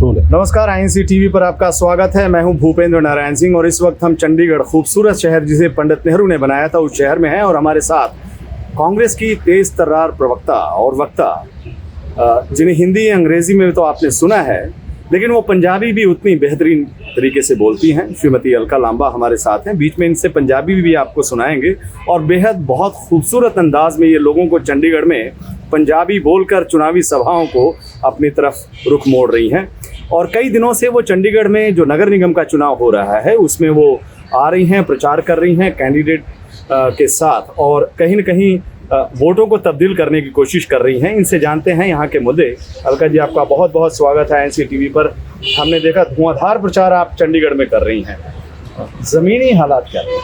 नमस्कार, INC TV पर आपका स्वागत है। मैं हूं भूपेंद्र नारायण सिंह और इस वक्त हम चंडीगढ़, खूबसूरत शहर जिसे पंडित नेहरू ने बनाया था, उस शहर में हैं और हमारे साथ कांग्रेस की तेज तर्रार प्रवक्ता और वक्ता, जिन्हें हिंदी अंग्रेजी में तो आपने सुना है, लेकिन वो पंजाबी भी उतनी बेहतरीन तरीके से बोलती हैं। श्रीमती अलका लांबा हमारे साथ हैं, बीच में इनसे पंजाबी भी आपको सुनाएंगे और बेहद बहुत खूबसूरत अंदाज में ये लोगों को चंडीगढ़ में पंजाबी बोलकर चुनावी सभाओं को अपनी तरफ रुख मोड़ रही हैं। और कई दिनों से वो चंडीगढ़ में जो नगर निगम का चुनाव हो रहा है उसमें वो आ रही हैं, प्रचार कर रही हैं कैंडिडेट के साथ और कहीं न कहीं वोटों को तब्दील करने की कोशिश कर रही हैं। इनसे जानते हैं यहाँ के मुद्दे। अलका जी, आपका बहुत बहुत स्वागत है आईएनसी टीवी पर। हमने देखा धुआंधार प्रचार आप चंडीगढ़ में कर रही हैं, ज़मीनी हालात क्या है?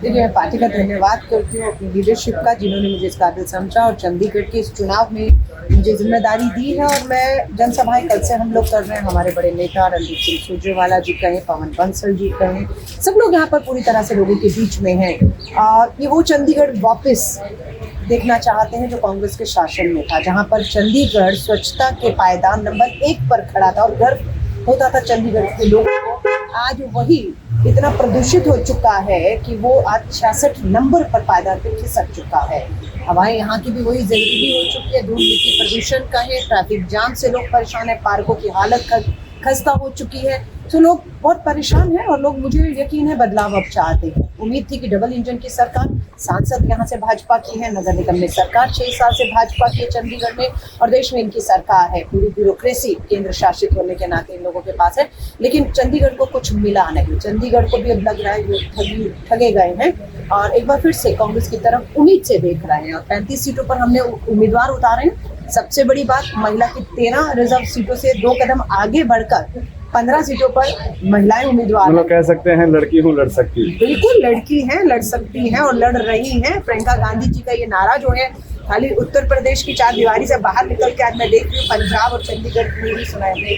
देखिए, मैं पार्टी का धन्यवाद करती हूँ अपनी लीडरशिप का, जिन्होंने मुझे इस काबिल समझा और चंडीगढ़ के इस चुनाव में मुझे जिम्मेदारी दी है। और मैं जनसभाएं कल से हम लोग कर रहे हैं। हमारे बड़े नेता रणदीप सिंह सुरजेवाला जी कहें, पवन बंसल जी कहें, सब लोग यहाँ पर पूरी तरह से लोगों के बीच में हैं। ये वो चंडीगढ़ वापस देखना चाहते हैं जो कांग्रेस के शासन में था, जहाँ पर चंडीगढ़ स्वच्छता के पायदान नंबर 1 पर खड़ा था और गर्व होता था चंडीगढ़ के लोगों को। आज वही इतना प्रदूषित हो चुका है कि वो आज 66 नंबर पर पायदान पे खिसक चुका है। हवाएं यहाँ की भी वही जहरीली हो चुकी है, धूल मिट्टी प्रदूषण का है, ट्रैफिक जाम से लोग परेशान है, पार्कों की हालत खस्ता हो चुकी है। तो लोग बहुत परेशान हैं और लोग, मुझे यकीन है, बदलाव अब चाहते हैं। उम्मीद थी कि डबल इंजन की सरकार, सांसद यहाँ से भाजपा की है, नगर निगम में सरकार 6 साल से भाजपा की है चंडीगढ़ में, और देश में इनकी सरकार है। पूरी ब्यूरोक्रेसी केंद्र शासित होने के नाते इन लोगों के पास है, लेकिन चंडीगढ़ को कुछ मिला नहीं। चंडीगढ़ को भी अब लग रहा है वो ठगे गए हैं और एक बार फिर से कांग्रेस की तरफ उम्मीद से देख रहे हैं। और 35 सीटों पर हमने उम्मीदवार उतारे हैं। सबसे बड़ी बात, महिला की 13 रिजर्व सीटों से 2 कदम आगे बढ़कर 15 सीटों पर महिलाएं उम्मीदवार हैं। कह सकते हैं लड़की हूँ लड़ सकती। बिल्कुल लड़की हैं, लड़ सकती हैं और लड़ रही हैं। प्रियंका गांधी जी का ये नारा जो है, खाली उत्तर प्रदेश की 4 दीवारी से बाहर निकल के आज मैं देख रही हूँ पंजाब और चंडीगढ़ में भी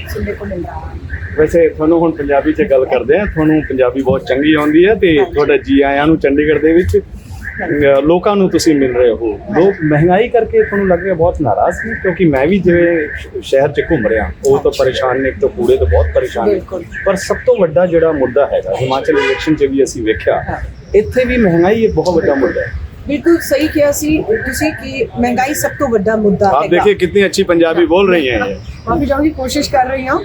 सुनने को मिल रहा है। वैसे ਤੁਹਾਨੂੰ ਹੁਣ ਪੰਜਾਬੀ 'ਚ ਗੱਲ ਕਰਦੇ ਆ, ਤੁਹਾਨੂੰ ਪੰਜਾਬੀ ਬਹੁਤ ਚੰਗੀ ਆਉਂਦੀ ਹੈ ਤੇ ਤੁਹਾਡਾ ਜੀ ਆਇਆਂ ਨੂੰ ਚੰਡੀਗੜ੍ਹ ਦੇ ਵਿੱਚ। ਲੋਕਾਂ ਨੂੰ ਤੁਸੀਂ ਮਿਲ ਰਹੇ ਹੋ, ਲੋਕ ਮਹਿੰਗਾਈ ਕਰਕੇ ਤੁਹਾਨੂੰ ਲੱਗ ਰਿਹਾ ਬਹੁਤ ਨਾਰਾਜ਼ ਨੇ, ਕਿਉਂਕਿ ਮੈਂ ਵੀ ਜਿਵੇਂ ਸ਼ਹਿਰ 'ਚ ਘੁੰਮ ਰਿਹਾ, ਉਹ ਤਾਂ ਪਰੇਸ਼ਾਨ ਨੇ, ਇੱਕ ਤਾਂ ਕੂੜੇ ਤੋਂ ਬਹੁਤ ਪਰੇਸ਼ਾਨ ਨੇ, ਪਰ ਸਭ ਤੋਂ ਵੱਡਾ ਜਿਹੜਾ ਮੁੱਦਾ ਹੈਗਾ, ਹਿਮਾਚਲ ਇਲੈਕਸ਼ਨ 'ਚ ਵੀ ਅਸੀਂ ਵੇਖਿਆ, ਇੱਥੇ ਵੀ ਮਹਿੰਗਾਈ ਇੱਕ ਬਹੁਤ ਵੱਡਾ ਮੁੱਦਾ है। बिल्कुल सही किया तुसी कि महंगाई सब तो बड़ा मुद्दा है। आप देखिए कितनी अच्छी पंजाबी बोल रही हैं। माफी चाहूंगी, कोशिश कर रही हूँ,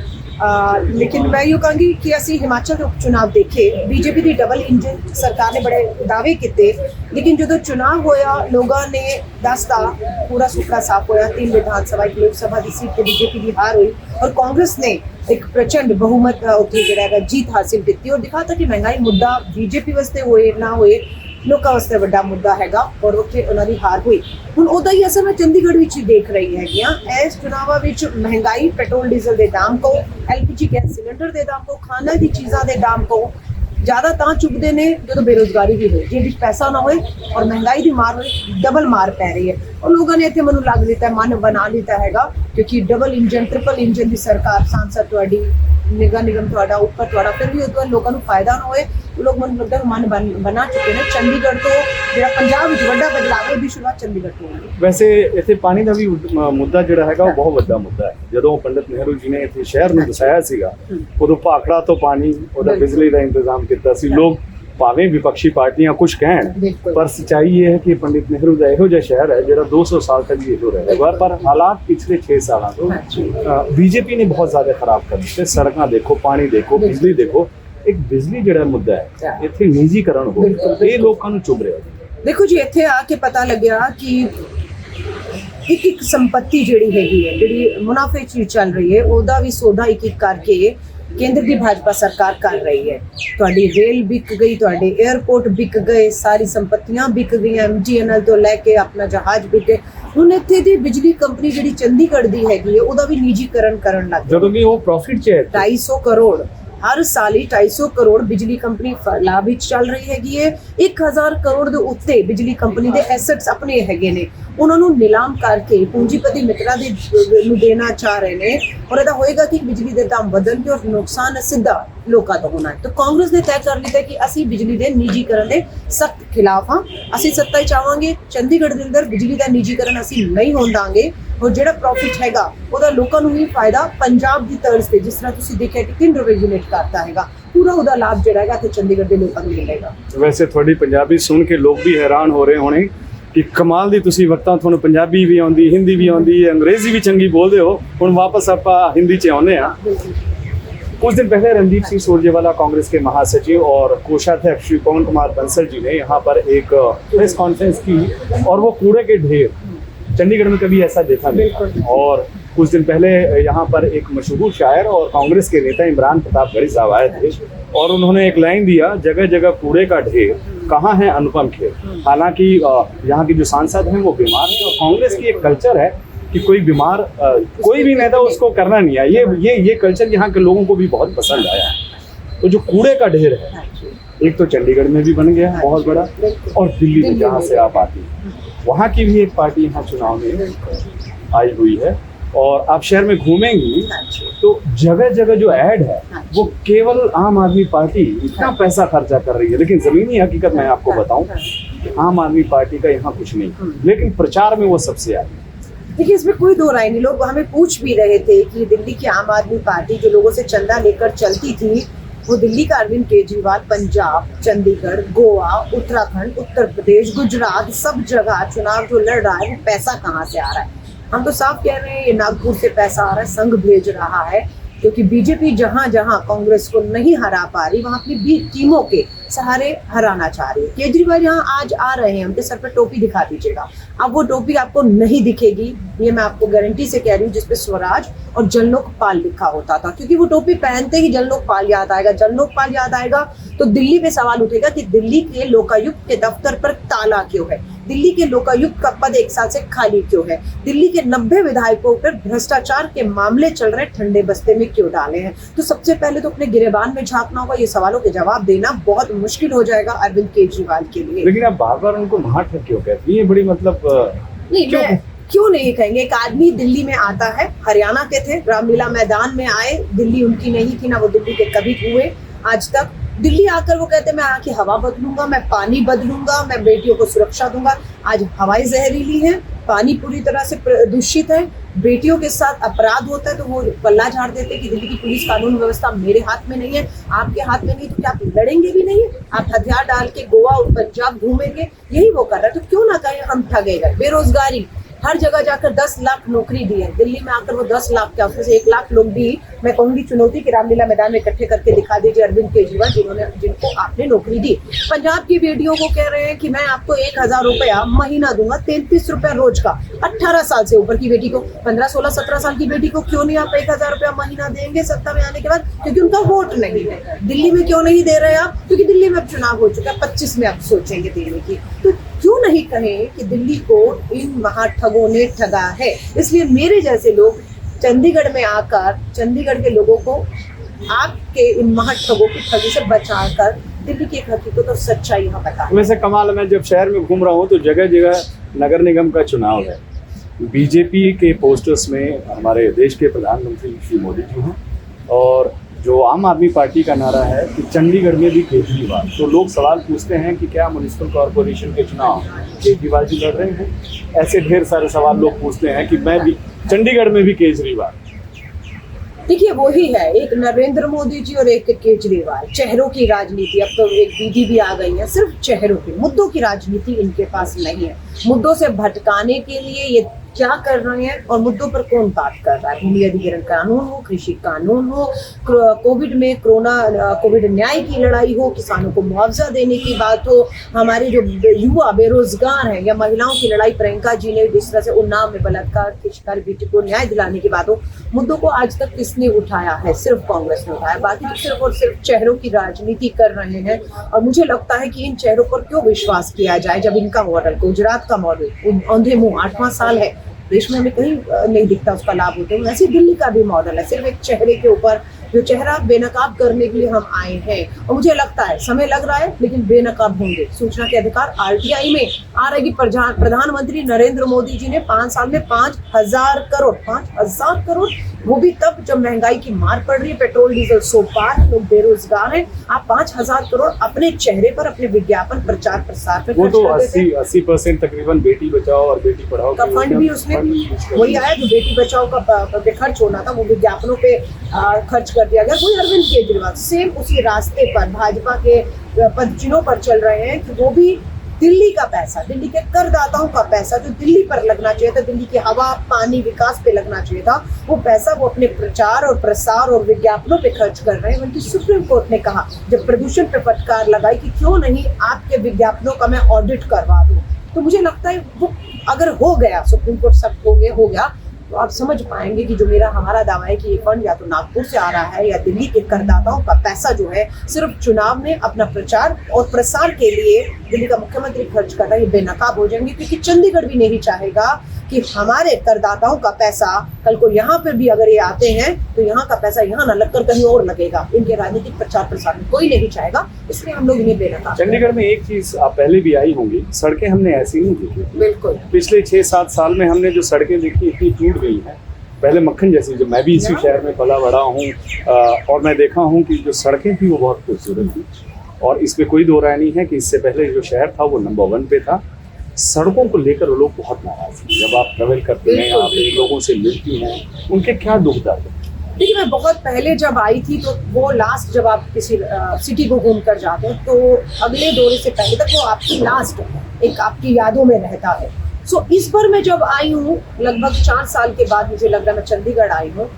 लेकिन मैं यूँ कहूँगी कि असी हिमाचल उपचुनाव देखे, बीजेपी की डबल इंजन सरकार ने बड़े दावे किए, लेकिन जो चुनाव होया लोगों ने दसता पूरा सुखड़ा साफ होया। 3 विधानसभा, 1 लोकसभा की सीट पर बीजेपी की हार हुई और कांग्रेस ने एक प्रचंड बहुमत उत्थे जिहड़ा जीत हासिल की और दिखाता कि महंगाई मुद्दा बीजेपी वास्ते होए ना होए, लोगों वास्ते बड़ा मुद्दा हैगा और उत्थे उन्हां दी हार हुई। हुण उहदा ही असर मैं चंडीगढ़ विच ही देख रही हैगी हां। इस चुनावां विच महंगाई, पेट्रोल डीजल के दाम को, LPG गैस सिलेंडर के दाम को, खाने की चीज़ों के दाम को ज़्यादा तां चुभते हैं जो बेरोजगारी भी हो, जिस पैसा ना होए और महंगाई की मार होए, डबल मार पै रही है। और लोगों ने इतने मैनूं लग लिता, मन बना लिता हैगा, क्योंकि डबल इंजन, ट्रिपल इंजन की सरकार, सांसद तुहाडी, निगर निगम तुहाडा, ऊपर तुहाडा, फिर भी उस लोगों को फायदा ना होए। लोग मन लगता मन बना चुके हैं। चंडीगढ़ तो जो पंजाब में बड़ा बदलाव है, भी शुरुआत चंडीगढ़ तो होगी। वैसे इत्थे पानी का भी मुद्दा जिहड़ा हैगा वो बहुत बड़ा मुद्दा है। जदों पंडित नेहरू जी ने इत्थे शहर में बसाया सीगा, उदों भाखड़ा तो पानी, उहदा बिजली का इंतजाम किया सी। लोग भावें विपक्षी पार्टियां कुछ कहण, पर सच्चाई ये है कि पंडित नेहरू का इहो जिहा शहर है जिहड़ा 200 साल तक भी इहो रहेगा। पर हालात पिछले 6 सालों तो बीजेपी ने बहुत ज्यादा खराब कर दिए। सड़कां देखो, पानी देखो, बिजली देखो। एक बिजली जिहड़ा मुद्दा है, इत्थे निजीकरण हो, ये लोकां नूं चुभ रहा। देखो जी, इत्थे आके पता लग्या कि एक संपत्ति जिहड़ी हैगी है, जिहड़ी मुनाफे च चल रही है, ओहदा भी सौदा एक करके केंद्र की भाजपा सरकार कर रही है। तुहाडी रेल बिक गई, तुहाडे एयरपोर्ट बिक गए, सारी संपत्तियां बिक गई, MGNL तो लैके अपना जहाज बिक गए। हुण इत्थे दी बिजली कंपनी जिहड़ी चंडीगढ़ दी हैगी है, ओहदा भी निजीकरण करन लग जदों कि वो प्रॉफिट च है। 250 करोड़ हर साल ही 250 करोड़ बिजली कंपनी लाभ विच चल रही हैगी है। 1000 करोड़ दे उत्ते बिजली कंपनी दे एसेट्स अपने हैगे ने, उन्होंने नीलाम करके पूंजीपति मित्रा दे देना चाह रहे ने और इहदा होएगा कि बिजली दे दाम बदलणगे और नुकसान सीधा लोकां दा होना है। तो कांग्रेस ने तय कर लिया कि असी बिजली दे निजीकरण दे सख्त खिलाफ हाँ। असी सत्ता चाहांगे, चंडीगढ़ दे अंदर बिजली दा निजीकरण असी नहीं होण दांगे। और ਜਿਹੜਾ ਪ੍ਰੋਫਿਟ ਹੈਗਾ ਉਹਦਾ ਲੋਕਾਂ ਨੂੰ ਵੀ ਫਾਇਦਾ ਪੰਜਾਬ ਦੀ ਤਰਜ਼ ਤੇ, ਜਿਸ ਤਰ੍ਹਾਂ ਤੁਸੀਂ ਦੇਖਿਆ ਕਿ ਕਿੰਡ ਰੈਗੂਲੇਟ ਕਰਤਾ ਹੈਗਾ, ਪੂਰਾ ਉਹਦਾ ਲਾਭ ਜਿਹੜਾ ਹੈਗਾ ਤੇ ਚੰਡੀਗੜ੍ਹ ਦੇ ਲੋਕਾਂ ਨੂੰ ਮਿਲੇਗਾ। ਵੈਸੇ ਤੁਹਾਡੀ ਪੰਜਾਬੀ ਸੁਣ ਕੇ ਲੋਕ ਵੀ ਹੈਰਾਨ ਹੋ ਰਹੇ ਹੋਣੇ ਕਿ ਕਮਾਲ ਦੀ ਤੁਸੀਂ ਵਕਤਾਂ ਤੁਹਾਨੂੰ ਪੰਜਾਬੀ ਵੀ ਆਉਂਦੀ, ਹਿੰਦੀ ਵੀ ਆਉਂਦੀ, ਅੰਗਰੇਜ਼ੀ ਵੀ ਚੰਗੀ ਬੋਲਦੇ ਹੋ। ਹੁਣ ਵਾਪਸ ਆਪਾਂ ਹਿੰਦੀ 'ਚ ਆਉਂਦੇ ਹਾਂ। कुछ दिन पहले रणदीप सिंह सुरजेवाला कांग्रेस के महासचिव और कोषाध्यक्ष श्री पवन कुमार बंसल जी ने यहाँ पर एक प्रेस कॉन्फ्रेंस की और वो कूड़े के ढेर, चंडीगढ़ में कभी ऐसा देखा नहीं। और कुछ दिन पहले यहाँ पर एक मशहूर शायर और कांग्रेस के नेता इमरान प्रतापगढ़ी साहब आए थे और उन्होंने एक लाइन दिया, जगह जगह कूड़े का ढेर, कहाँ है अनुपम खेर। हालांकि यहाँ के जो सांसद हैं वो बीमार हैं और कांग्रेस की एक कल्चर है कि कोई बीमार कोई भी नेता उसको करना नहीं है। ये कल्चर यहाँ के लोगों को भी बहुत पसंद आया है। तो जो कूड़े का ढेर है, एक तो चंडीगढ़ में भी बन गया है बहुत बड़ा, और दिल्ली में जहाँ से आप आती हैं वहाँ की भी एक पार्टी यहाँ चुनाव में आई हुई है। और आप शहर में घूमेंगी तो जगह जगह जो ऐड है वो केवल आम आदमी पार्टी इतना पैसा खर्चा कर रही है, लेकिन जमीनी हकीकत मैं आपको बताऊं कि आम आदमी पार्टी का यहाँ कुछ नहीं, लेकिन प्रचार में वो सबसे आगे। देखिए, इसमें कोई दो राय नहीं। लोग हमें पूछ भी रहे थे कि दिल्ली की आम आदमी पार्टी जो लोगों से चंदा लेकर चलती थी, वो दिल्ली का अरविंद केजरीवाल पंजाब, चंडीगढ़, गोवा, उत्तराखंड, उत्तर प्रदेश, गुजरात, सब जगह चुनाव जो लड़ रहा है वो पैसा कहाँ से आ रहा है। हम तो साफ कह रहे हैं ये नागपुर से पैसा आ रहा है, संघ भेज रहा है, क्योंकि बीजेपी जहां जहां कांग्रेस को नहीं हरा पा रही वहां अपनी टीमों के सहारे हराना चाह रही है। केजरीवाल यहाँ आज आ रहे हैं, उनके सर पर टोपी दिखा दीजिएगा। अब वो टोपी आपको नहीं दिखेगी, ये मैं आपको गारंटी से कह रही हूँ, जिसपे स्वराज और जललोकपाल लिखा होता था, क्योंकि वो टोपी पहनते ही जललोकपाल याद आएगा। जललोकपाल याद आएगा तो दिल्ली में सवाल उठेगा कि दिल्ली के लोकायुक्त के दफ्तर पर ताला क्यों है, दिल्ली के लोकायुक्त का पद 1 साल से खाली क्यों है, दिल्ली के 90 विधायकों पर भ्रष्टाचार के मामले चल रहे, ठंडे बस्ते में क्यों डाले हैं। तो सबसे पहले तो अपने गिरेबान में झांकना होगा, ये सवालों के जवाब देना बहुत मुश्किल हो जाएगा अरविंद केजरीवाल के लिए। लेकिन आप बार बार उनको महाठग क्यों कहती हैं? ये बड़ी मतलब नहीं, मैं क्यों नहीं कहेंगे। एक आदमी दिल्ली में आता है, हरियाणा के थे, रामलीला मैदान में आए, दिल्ली उनकी नहीं थी ना, वो दिल्ली के कभी हुए आज तक। दिल्ली आकर वो कहते हैं मैं यहाँ की हवा बदलूंगा, मैं पानी बदलूंगा, मैं बेटियों को सुरक्षा दूंगा। आज हवाएं जहरीली हैं, पानी पूरी तरह से दूषित है, बेटियों के साथ अपराध होता है तो वो पल्ला झाड़ देते हैं कि दिल्ली की पुलिस कानून व्यवस्था मेरे हाथ में नहीं है, आपके हाथ में नहीं, तो क्या आप लड़ेंगे भी नहीं? आप हथियार डाल के गोवा और पंजाब घूमेंगे, यही वो कर रहा है। तो क्यों ना कहें हम ठगे गए। बेरोजगारी, हर जगह जाकर 10 लाख नौकरी दी है, दिल्ली में आकर वो 10 लाख क्या उसमें से 1 लाख लोग भी, मैं कहूंगी चुनौती की रामलीला मैदान में इकट्ठे करके दिखा दीजिए अरविंद केजरीवाल जिनको आपने नौकरी दी। पंजाब की बेटियों को कह रहे हैं कि मैं आपको 1000 रुपया महीना दूंगा, 33 रुपया रोज का। 18 साल से ऊपर की बेटी को, 15, 16, 17 साल की बेटी को क्यों नहीं आप 1000 रुपया महीना देंगे सत्ता में आने के बाद? क्योंकि उनका वोट नहीं है। दिल्ली में क्यों नहीं दे रहे आप? क्योंकि दिल्ली में अब चुनाव हो चुका है, 25 में आप सोचेंगे देने की। तो क्यों नहीं कहें कि दिल्ली को इन महाठगों ने ठगा है। इसलिए मेरे जैसे लोग चंडीगढ़ में आकर चंडीगढ़ के लोगों को आपके इन महाठगों की ठगी से बचाकर दिल्ली की हकीकत और सच्चाई यहाँ बता। वैसे कमाल, मैं जब शहर में घूम रहा हूँ तो जगह जगह नगर निगम का चुनाव है, बीजेपी के पोस्टर्स में हमारे देश के प्रधानमंत्री श्री मोदी जी हैं और जो आम आदमी पार्टी का नारा है कि चंडीगढ़ में भी केजरीवाल। तो लोग सवाल पूछते हैं कि क्या म्युनिसिपल कॉरपोरेशन के चुनाव केजरीवाल जी लड़ रहे हैं? ऐसे ढेर सारे सवाल लोग पूछते हैं कि मैं भी चंडीगढ़ में भी केजरीवाल। देखिए, वही है, एक नरेंद्र मोदी जी और एक केजरीवाल। चेहरों की राजनीति, अब तो एक दीदी भी आ गई है, सिर्फ चेहरों की, मुद्दों की राजनीति इनके पास नहीं है। मुद्दों से भटकाने के लिए ये क्या कर रहे हैं और मुद्दों पर कौन बात कर रहा है? भूमि अधिग्रहण कानून हो, कृषि कानून हो, कोविड में कोविड न्याय की लड़ाई हो, किसानों को मुआवजा देने की बात हो, हमारे जो युवा बेरोजगार हैं या महिलाओं की लड़ाई, प्रियंका जी ने जिस तरह से उन्नाव में बलात्कार की शिकार बेटी को न्याय दिलाने की बात हो, मुद्दों को आज तक किसने उठाया है? सिर्फ कांग्रेस ने उठाया। बाकी तो सिर्फ और सिर्फ चेहरों की राजनीति कर रहे हैं। और मुझे लगता है कि इन चेहरों पर क्यों विश्वास किया जाए जब इनका मॉडल, गुजरात का मॉडल औंधे मुंह 8वां साल है, देश में हमें कहीं नहीं दिखता उसका लाभ होते हुए। वैसे दिल्ली का भी मॉडल है, सिर्फ एक चेहरे के ऊपर जो चेहरा बेनकाब करने के लिए हम आए हैं। और मुझे लगता है समय लग रहा है, लेकिन बेनकाब होंगे। सूचना के अधिकार RTI में आ रही प्रधानमंत्री नरेंद्र मोदी जी ने 5 साल में 5,000 करोड़, वो भी तब जब महंगाई की मार पड़ रही है, पेट्रोल डीजल 100 पार, लोग बेरोजगार हैं। आप 5,000 करोड़ अपने चेहरे पर, अपने विज्ञापन प्रचार प्रसार पर वो तो 80% तकरीबन बेटी बचाओ और बेटी पढ़ाओ का फंड भी उसमें वही आया जो बेटी बचाओ का खर्च होना था, वो विज्ञापनों पे खर्च कर दिया गया। वही अरविंद केजरीवाल सेम उसी रास्ते पर भाजपा के पदचिन्हों पर चल रहे हैं कि वो भी दिल्ली का पैसा, दिल्ली के करदाताओं का पैसा जो दिल्ली पर लगना चाहिए था, दिल्ली की हवा पानी विकास पे लगना चाहिए था, वो पैसा वो अपने प्रचार और प्रसार और विज्ञापनों पे खर्च कर रहे हैं। उनकी सुप्रीम कोर्ट ने कहा जब प्रदूषण पे फटकार लगाई कि क्यों नहीं आपके विज्ञापनों का मैं ऑडिट करवा दूं। तो मुझे लगता है वो अगर हो गया, सुप्रीम कोर्ट सब हो गया तो आप समझ पाएंगे कि जो हमारा दावा है कि ये फंड या तो नागपुर से आ रहा है या दिल्ली के करदाताओं का पैसा जो है सिर्फ चुनाव में अपना प्रचार और प्रसार के लिए दिल्ली का मुख्यमंत्री खर्च कर रहा है, ये बेनकाब हो जाएंगे। क्योंकि चंडीगढ़ भी नहीं चाहेगा कि हमारे करदाताओं का पैसा कल को यहाँ पर भी अगर ये आते हैं तो यहाँ का पैसा यहाँ न लगकर कहीं और लगेगा। इनके राजनीतिक प्रचार प्रसार में कोई नहीं चाहेगा, इसलिए हम लोग इन्हें बेनकाब। चंडीगढ़ में एक चीज आप पहले भी आई होंगी, सड़कें हमने ऐसी नहीं देखी। बिल्कुल, पिछले 6-7 साल में हमने जो सड़कें देखी इतनी टूट गई हैं, पहले मक्खन जैसी, जो मैं भी इसी शहर में पला बड़ा हूँ और मैं देखा हूँ कि जो सड़कें थी वो बहुत खूबसूरत थी। और इसमें कोई दो राय नहीं है कि इससे पहले जो शहर था वो नंबर 1 पे था। सड़कों को लेकर वो लोग बहुत नाराज हैं। जब आप ट्रेवल करते हैं, यहाँ पे लोगों से मिलती हैं, उनके क्या दुख दर्द है? देखिए, मैं बहुत पहले जब आई थी तो वो लास्ट जब आप किसी सिटी को घूम कर जाते हैं तो अगले दौरे से पहले तक वो आपकी लास्ट एक आपकी यादों में रहता है। सो इस बार मैं जब आई हूँ लगभग 4 साल के बाद, मुझे लग रहा है मैं चंडीगढ़ आई हूँ,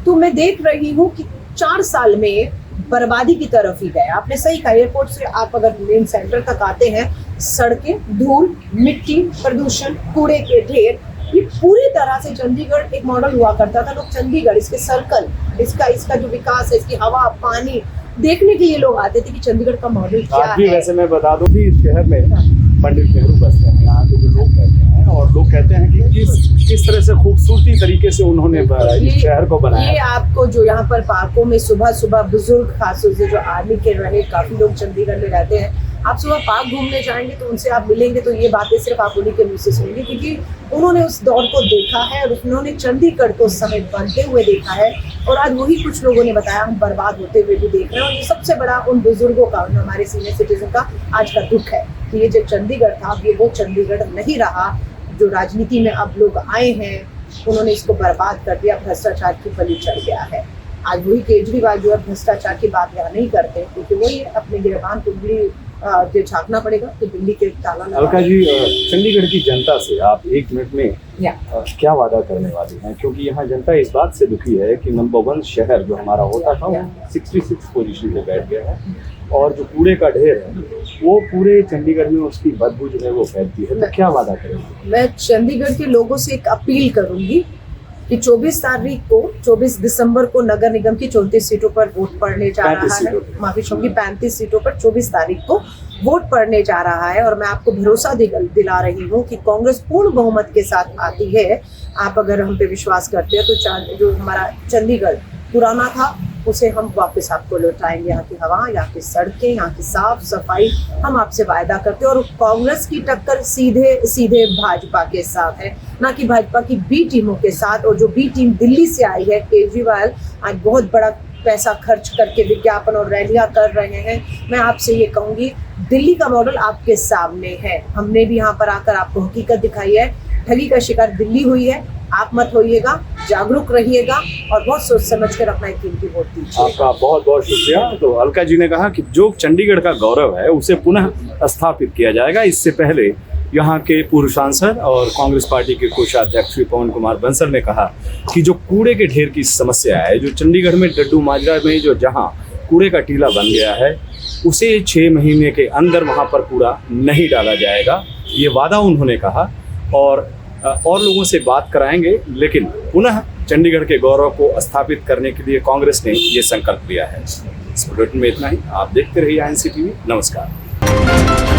तो मैं देख रही हूँ कि 4 साल में बर्बादी की तरफ ही गए। आपने सही कहा, एयरपोर्ट से आप अगर मेन सेंटर तक आते हैं, सड़कें, धूल, मिट्टी, प्रदूषण, कूड़े के ढेर, ये पूरी तरह से चंडीगढ़ एक मॉडल हुआ करता था। लोग चंडीगढ़, इसके सर्कल, इसका जो विकास है, इसकी हवा पानी देखने के लिए लोग आते थे कि चंडीगढ़ का मॉडल क्या है। वैसे मैं बता दूं कि इस शहर में पंडित नेहरू बसते हैं, यहाँ के जो लोग कहते हैं, और लोग कहते हैं कि किस तरह से खूबसूरती तरीके से उन्होंने इस शहर को बनाया। ये आपको जो यहाँ पर पार्कों में सुबह बुजुर्ग, खासतौर से जो आर्मी के रहे काफी लोग चंडीगढ़ में रहते हैं, आप सुबह पार्क घूमने जाएंगे तो उनसे आप मिलेंगे तो ये बातें सिर्फ आप उन्हीं के मुंह से सुनेंगे, क्योंकि उन्होंने उस दौर को देखा है और उन्होंने चंडीगढ़ को उस समय बनते हुए देखा है। और आज वही कुछ लोगों ने बताया हम बर्बाद होते हुए भी देख रहे हैं। और ये सबसे बड़ा उन बुजुर्गों का, हमारे सीनियर सिटीजन का आज का दुख है कि ये जो चंडीगढ़ था अब ये वो चंडीगढ़ नहीं रहा। जो राजनीति में अब लोग आए हैं उन्होंने इसको बर्बाद कर दिया, भ्रष्टाचार की बलि चढ़ गया है। आज वही केजरीवाल जो है भ्रष्टाचार की बात यहाँ नहीं करते, क्योंकि वही अपने गिरबान कुंडली झांकना पड़ेगा तो दिल्ली के ताला लगा। अलका जी, चंडीगढ़ की जनता से आप 1 मिनट में क्या वादा करने वाली हैं? क्योंकि यहाँ जनता इस बात से दुखी है कि नंबर 1 शहर जो हमारा होता था वो 66 पोजीशन पे बैठ गया है, और जो कूड़े का ढेर है वो पूरे चंडीगढ़ में उसकी बदबू जो है वो फैलती है। तो क्या वादा करेंगे? मैं चंडीगढ़ के लोगों से एक अपील करूंगी कि 24 दिसंबर को नगर निगम की 34 सीटों पर वोट पड़ने जा रहा है। माफी चाहूंगी, 35 सीटों पर 24 तारीख को वोट पड़ने जा रहा है। और मैं आपको भरोसा दिला रही हूँ कि कांग्रेस पूर्ण बहुमत के साथ आती है। आप अगर हम पे विश्वास करते हैं तो जो हमारा चंडीगढ़ पुराना था उसे हम वापस आपको लौटाएंगे। यहाँ की हवा, यहाँ की सड़कें, यहाँ की साफ सफाई हम आपसे वायदा करते हैं। और कांग्रेस की टक्कर सीधे भाजपा के साथ है, ना कि भाजपा की बी टीमों के साथ। और जो बी टीम दिल्ली से आई है, केजरीवाल आज बहुत बड़ा पैसा खर्च करके विज्ञापन और रैलियां कर रहे हैं। मैं आपसे ये कहूंगी, दिल्ली का मॉडल आपके सामने है। हमने भी यहाँ पर आकर आपको हकीकत दिखाई है। ठगी का शिकार दिल्ली हुई है, आप मत होइएगा, जागरूक रहिएगा और बहुत सोच समझ कर अपना कीमती वोट दीजिए। आपका बहुत बहुत शुक्रिया। तो अलका जी ने कहा कि जो चंडीगढ़ का गौरव है उसे पुनः स्थापित किया जाएगा। इससे पहले यहाँ के पूर्व सांसद और कांग्रेस पार्टी के कोषाध्यक्ष श्री पवन कुमार बंसल ने कहा कि जो कूड़े के ढेर की समस्या है, जो चंडीगढ़ में डड्डू माजरा में जो जहाँ कूड़े का टीला बन गया है, उसे 6 महीने के अंदर वहाँ पर कूड़ा नहीं डाला जाएगा। ये वादा उन्होंने कहा और लोगों से बात कराएंगे, लेकिन पुनः चंडीगढ़ के गौरव को स्थापित करने के लिए कांग्रेस ने ये संकल्प लिया है। इस बुलेटिन में इतना ही। आप देखते रहिए INC TV। नमस्कार।